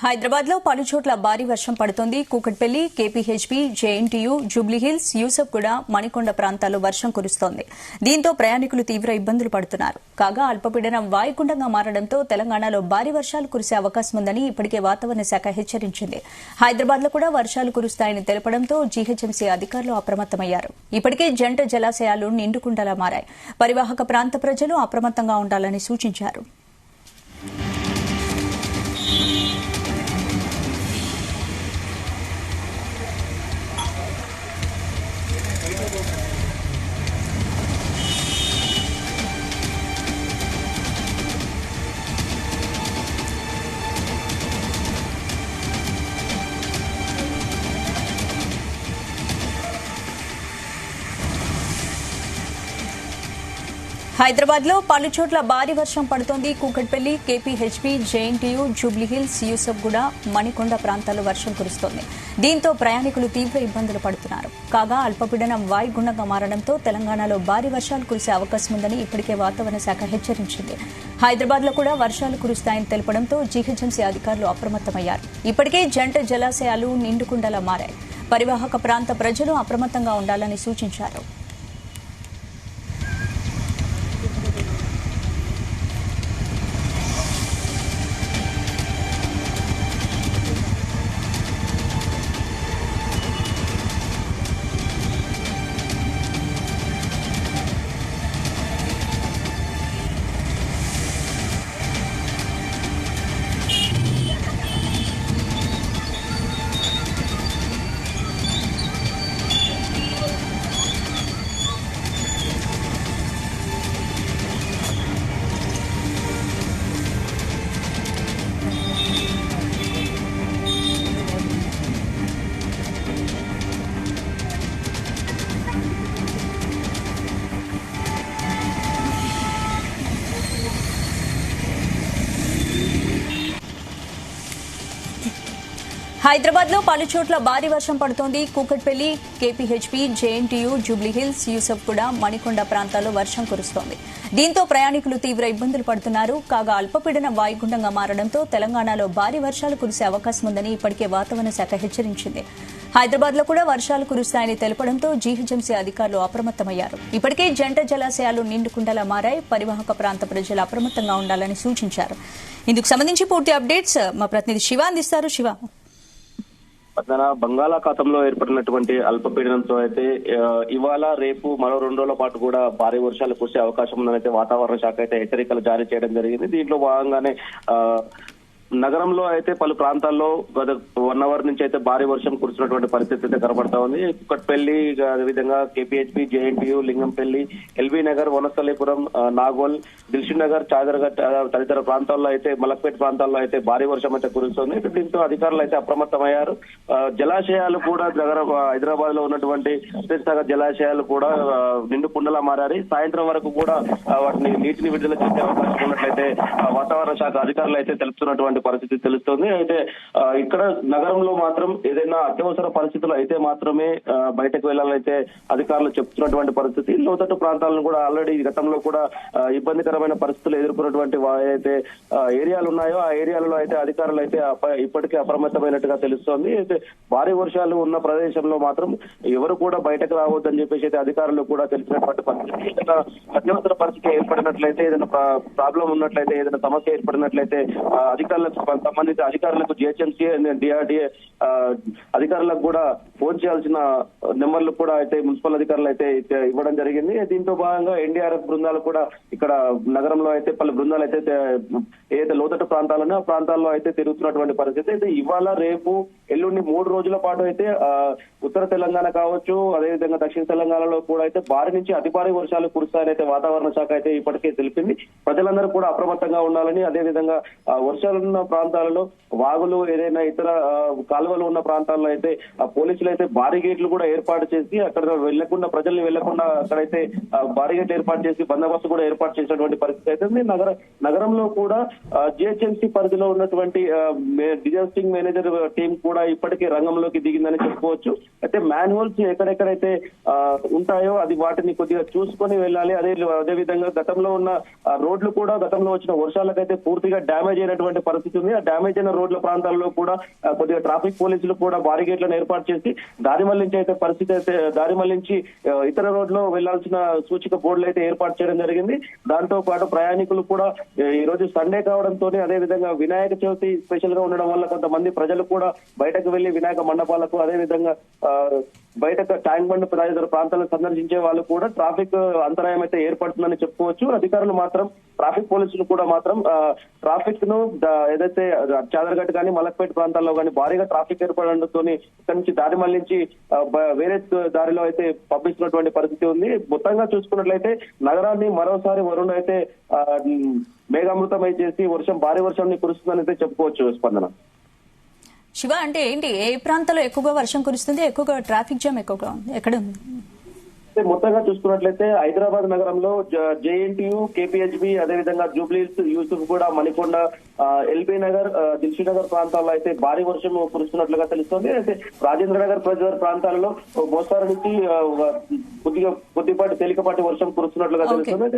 హైదరాబాద్ లో పలు చోట్ల భారీ వర్షం పడుతోంది. కూకట్పల్లి, కేపీహెచ్బీ, జేఎన్టీయూ, జూబ్లీహిల్స్, యూసఫ్గూడ, మణికొండ ప్రాంతాల్లో వర్షం కురుస్తోంది. దీంతో ప్రయాణికులు తీవ్ర ఇబ్బందులు పడుతున్నారు. కాగా అల్పపీడనం వాయుగుండంగా మారడంతో తెలంగాణలో భారీ వర్షాలు కురిసే అవకాశం ఉందని ఇప్పటికే వాతావరణ శాఖ హెచ్చరించింది. హైదరాబాద్ లో కూడా వర్షాలు కురుస్తాయని తెలపడంతో జీహెచ్ఎంసీ అధికారులు అప్రమత్తమయ్యారు. ఇప్పటికే జంట జలాశయాలు నిండుకుండలా మారాయి. పరివాహక ప్రాంత ప్రజలు అప్రమత్తంగా ఉండాలని సూచించారు. హైదరాబాద్ లో పలు చోట్ల భారీ వర్షం పడుతోంది. కూకట్పల్లి, కేపీహెచ్బీ, జేఎన్టీయూ, జూబ్లీహిల్స్, యూసఫ్గూడ, మణికొండ ప్రాంతాల్లో వర్షం కురుస్తోంది. దీంతో ప్రయాణికులు తీవ్ర ఇబ్బందులు పడుతున్నారు. కాగా అల్పపీడనం వాయుగుండంగా మారడంతో తెలంగాణలో భారీ వర్షాలు కురిసే అవకాశం ఉందని ఇప్పటికే వాతావరణ శాఖ హెచ్చరించింది. హైదరాబాద్ లో కూడా వర్షాలు కురుస్తాయని తెలపడంతో జీహెచ్ఎంసీ అధికారులు అప్రమత్తమయ్యారు. ఇప్పటికే జంట జలాశయాలు నిండుకుండలా మారాయి. పరివాహక ప్రాంత ప్రజలు అప్రమత్తంగా ఉండాలని సూచించారు. హైదరాబాద్ లో పలు చోట్ల భారీ వర్షం పడుతోంది. కూకట్పల్లి, కేపీహెచ్బీ, జేఎన్టీయూ, జూబ్లీహిల్స్, యూసఫ్గూడ, మణికొండ ప్రాంతాల్లో వర్షం కురుస్తోంది. దీంతో ప్రయాణికులు తీవ్ర ఇబ్బందులు పడుతున్నారు. కాగా అల్పపీడనం వాయుగుండంగా మారడంతో తెలంగాణలో భారీ వర్షాలు కురిసే అవకాశం ఉందని ఇప్పటికే వాతావరణ శాఖ హెచ్చరించింది. హైదరాబాద్ లో కూడా వర్షాలు కురుస్తాయని తెలపడంతో జీహెచ్ఎంసీ అధికారులు అప్రమత్తమయ్యారు. ఇప్పటికే జంట జలాశయాలు నిండుకుండలా మారాయి. పరివాహక ప్రాంత ప్రజలు అప్రమత్తంగా ఉండాలని సూచించారు. ఇందుకు సంబంధించి పూర్తి అప్డేట్స్ మా ప్రతినిధి శివ అందిస్తారు. శివ, బంగాళాఖాతంలో ఏర్పడినటువంటి అల్పపీడనంతో అయితే ఇవాళ రేపు మరో 2 రోజుల పాటు కూడా భారీ వర్షాలు కురిసే అవకాశం ఉందని అయితే వాతావరణ శాఖ అయితే హెచ్చరికలు జారీ చేయడం జరిగింది. దీంట్లో భాగంగానే నగరంలో అయితే పలు ప్రాంతాల్లో గత 1 అవర్ నుంచి అయితే భారీ వర్షం కురిసినటువంటి పరిస్థితి అయితే కనబడతా ఉంది. కుక్కట్పల్లి, అదేవిధంగా KPHB, JNTU, Lingampally, LB Nagar, Vanasthalipuram, Nagole, Dilsukh Nagar, Chaderghat తదితర ప్రాంతాల్లో అయితే మలక్పేట్ ప్రాంతాల్లో అయితే భారీ వర్షం అయితే కురుస్తుంది. దీంతో అధికారులు అయితే అప్రమత్తమయ్యారు. జలాశయాలు కూడా హైదరాబాద్ లో ఉన్నటువంటి సాగర్ జలాశయాలు కూడా నిండు కుండలా మారాయి. సాయంత్రం వరకు కూడా వాటిని నీటిని విడుదల చేసే అవకాశం ఉన్నట్లయితే వాతావరణ శాఖ అధికారులు అయితే తెలుపుతున్నటువంటి పరిస్థితి తెలుస్తోంది. అయితే ఇక్కడ నగరంలో మాత్రం ఏదైనా అత్యవసర పరిస్థితులు అయితే మాత్రమే బయటకు వెళ్లాలైతే అధికారులు చెప్తున్నటువంటి పరిస్థితి. లోతట్టు ప్రాంతాలను కూడా ఆల్రెడీ గతంలో కూడా ఇబ్బందికరమైన పరిస్థితులు ఎదుర్కొన్నటువంటి అయితే ఏరియాలు ఉన్నాయో ఆ ఏరియాలలో అయితే అధికారులు అయితే ఇప్పటికే అప్రమత్తమైనట్టుగా తెలుస్తోంది. అయితే భారీ వర్షాలు ఉన్న ప్రదేశంలో మాత్రం ఎవరు కూడా బయటకు రావద్దని చెప్పేసి అయితే అధికారులు కూడా తెలిసినటువంటి పరిస్థితి. ఏదైనా అత్యవసర పరిస్థితి ఏర్పడినట్లయితే, ఏదైనా ప్రాబ్లం ఉన్నట్లయితే, ఏదైనా సమస్య ఏర్పడినట్లయితే అధికారులకు సంబంధిత అధికారులకు జిహెచ్ఎంసీ, డిఆర్డీఏ అధికారులకు కూడా ఫోన్ చేయాల్సిన నెంబర్లు కూడా అయితే మున్సిపల్ అధికారులు అయితే ఇవ్వడం జరిగింది. దీంతో భాగంగా ఎన్డీఆర్ఎఫ్ బృందాలు కూడా ఇక్కడ నగరంలో అయితే పలు బృందాలు అయితే ఏదైతే లోతట్టు ప్రాంతాలను ఆ ప్రాంతాల్లో అయితే తిరుగుతున్నటువంటి పరిస్థితి. అయితే ఇవాళ రేపు ఎల్లుండి 3 రోజుల పాటు అయితే ఉత్తర తెలంగాణ కావచ్చు, అదేవిధంగా దక్షిణ తెలంగాణలో కూడా అయితే భారీ నుంచి అతి భారీ వర్షాలు కురుస్తాయని అయితే వాతావరణ శాఖ అయితే ఇప్పటికే తెలిపింది. ప్రజలందరూ కూడా అప్రమత్తంగా ఉండాలని, అదేవిధంగా వర్షాలున్న ప్రాంతాలలో వాగులు, ఏదైనా ఇతర కాలువలు ఉన్న ప్రాంతాల్లో అయితే పోలీసులు అయితే బారిగేట్లు కూడా ఏర్పాటు చేసి అక్కడ వెళ్లకుండా, ప్రజల్ని వెళ్లకుండా అక్కడైతే బారిగేట్లు ఏర్పాటు చేసి బందోబస్తు కూడా ఏర్పాటు చేసినటువంటి పరిస్థితి అయితే నగరంలో కూడా జిహెచ్ఎంసీ పరిధిలో ఉన్నటువంటి డిజాస్టర్ మేనేజర్ టీం కూడా ఇప్పటికే రంగంలోకి దిగిందని చెప్పుకోవచ్చు. అయితే మ్యాన్ హోల్స్ ఎక్కడెక్కడైతే ఉంటాయో అది వాటిని కొద్దిగా చూసుకొని వెళ్ళాలి. అదే విధంగా గతంలో ఉన్న రోడ్లు కూడా గతంలో వచ్చిన వర్షాలకైతే పూర్తిగా డ్యామేజ్ అయినటువంటి పరిస్థితి పరిస్థితి ఉంది. ఆ డ్యామేజ్ అయిన రోడ్ల ప్రాంతాల్లో కూడా కొద్దిగా ట్రాఫిక్ పోలీసులు కూడా బారిగేట్లను ఏర్పాటు చేసి దారి మళ్లించి అయితే పరిస్థితి అయితే దారి మళ్లించి ఇతర రోడ్లో వెళ్లాల్సిన సూచిక బోర్డులు అయితే ఏర్పాటు చేయడం జరిగింది. దాంతో పాటు ప్రయాణికులు కూడా ఈ రోజు సండే కావడంతో అదే విధంగా వినాయక చవితి స్పెషల్ గా ఉండడం వల్ల కొంతమంది ప్రజలు కూడా బయటకు వెళ్లి వినాయక మండపాలకు అదే విధంగా బయట ట్యాంక్ బండ్ తదితర ప్రాంతాలను సందర్శించే వాళ్ళు కూడా ట్రాఫిక్ అంతరాయం అయితే ఏర్పడుతుందని చెప్పుకోవచ్చు. అధికారులు మాత్రం ట్రాఫిక్ పోలీసులు కూడా మాత్రం ట్రాఫిక్ ను ఏదైతే చాదర్ఘట్ కానీ మలక్పేట ప్రాంతాల్లో కానీ భారీగా ట్రాఫిక్ ఏర్పడడంతో ఇక్కడి నుంచి దారి మళ్లించి వేరే దారిలో అయితే పంపిస్తున్నటువంటి పరిస్థితి ఉంది. మొత్తంగా చూసుకున్నట్లయితే నగరాన్ని మరోసారి వరుణ్ అయితే మేఘామృతమై చేసి భారీ వర్షాన్ని కురుస్తుందని అయితే చెప్పుకోవచ్చు. స్పందన శివ, అంటే ఏంటి, ఏ ప్రాంతాల్లో ఎక్కువగా వర్షం కురుస్తుంది, ఎక్కువగా ట్రాఫిక్ జామ్ ఎక్కువగా ఉంది, ఎక్కడ ఉంది? మొత్తంగా చూసుకున్నట్లయితే హైదరాబాద్ నగరంలో జేఎన్టీయూ, కేపీహెచ్బీ, అదేవిధంగా జూబ్లీహిల్స్, యూసుఫ్ కూడా, మణికొండ, ఎల్బీ నగర్, దిల్షుక్ నగర్ ప్రాంతాల్లో అయితే భారీ వర్షం కురుస్తున్నట్లుగా తెలుస్తోంది. అయితే రాజేంద్ర నగర్ పరిసర ప్రాంతాల్లో మోస్తారు నుంచి కొద్దిపాటి తేలికపాటి వర్షం కురుస్తున్నట్లుగా తెలుస్తుంది.